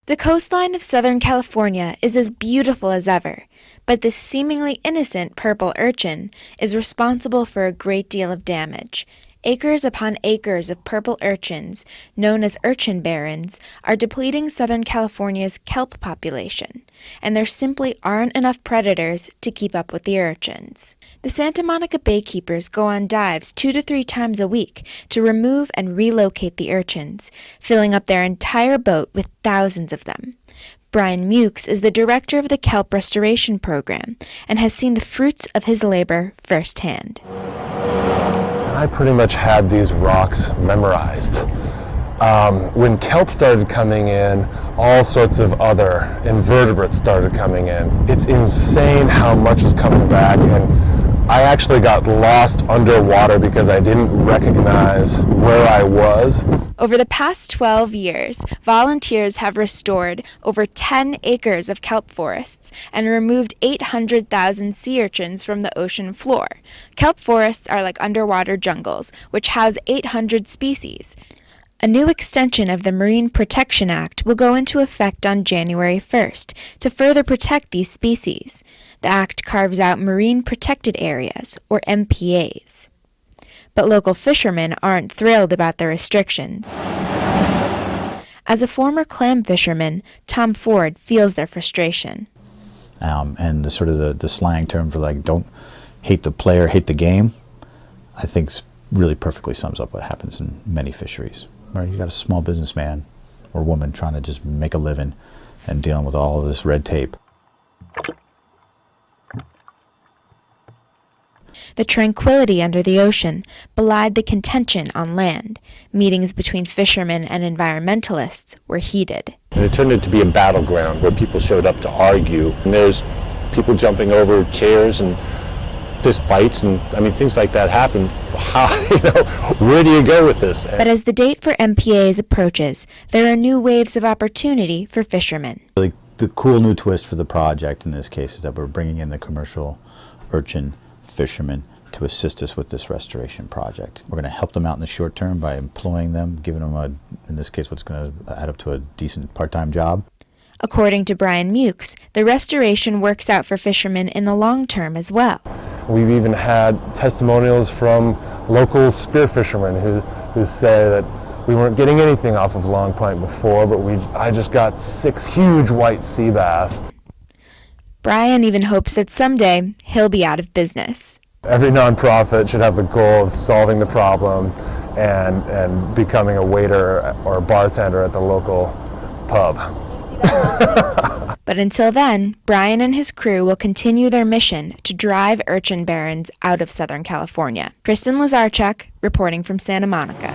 The coastline of Southern California is as beautiful as ever, but this seemingly innocent purple urchin is responsible for a great deal of damage. Acres upon acres of purple urchins, known as urchin barrens, are depleting Southern California's kelp population, and there simply aren't enough predators to keep up with the urchins. The Santa Monica baykeepers go on dives 2 to 3 times a week to remove and relocate the urchins, filling up their entire boat with thousands of them. Brian Mukes is the director of the Kelp Restoration Program and has seen the fruits of his labor firsthand. I pretty much had these rocks memorized. When kelp started coming in, all sorts of other invertebrates started coming in. It's insane how much was coming back, and I actually got lost underwater because I didn't recognize where I was. Over the past 12 years, volunteers have restored over 10 acres of kelp forests and removed 800,000 sea urchins from the ocean floor. Kelp forests are like underwater jungles, which house 800 species. A new extension of the Marine Protection Act will go into effect on January 1st to further protect these species. The act carves out marine protected areas, or MPAs. But local fishermen aren't thrilled about the restrictions. As a former clam fisherman, Tom Ford feels their frustration. And the slang term for don't hate the player, hate the game, I think really perfectly sums up what happens in many fisheries. Right? You got a small businessman or woman trying to just make a living and dealing with all of this red tape. The tranquility under the ocean belied the contention on land. Meetings between fishermen and environmentalists were heated. And it turned into be a battleground where people showed up to argue. And there's people jumping over chairs and fist fights, and things like that happen. How, where do you go with this? But as the date for MPAs approaches, there are new waves of opportunity for fishermen. The cool new twist for the project in this case is that we're bringing in the commercial urchin fishermen to assist us with this restoration project. We're going to help them out in the short term by employing them, giving them, in this case, what's going to add up to a decent part-time job. According to Brian Mukes, the restoration works out for fishermen in the long term as well. We've even had testimonials from local spear fishermen who say that we weren't getting anything off of Long Point before, but I just got 6 huge white sea bass. Brian even hopes that someday he'll be out of business. Every nonprofit should have the goal of solving the problem and becoming a waiter or a bartender at the local pub. But until then, Brian and his crew will continue their mission to drive urchin barrens out of Southern California. Christen, Lazarcheck, reporting from Santa Monica.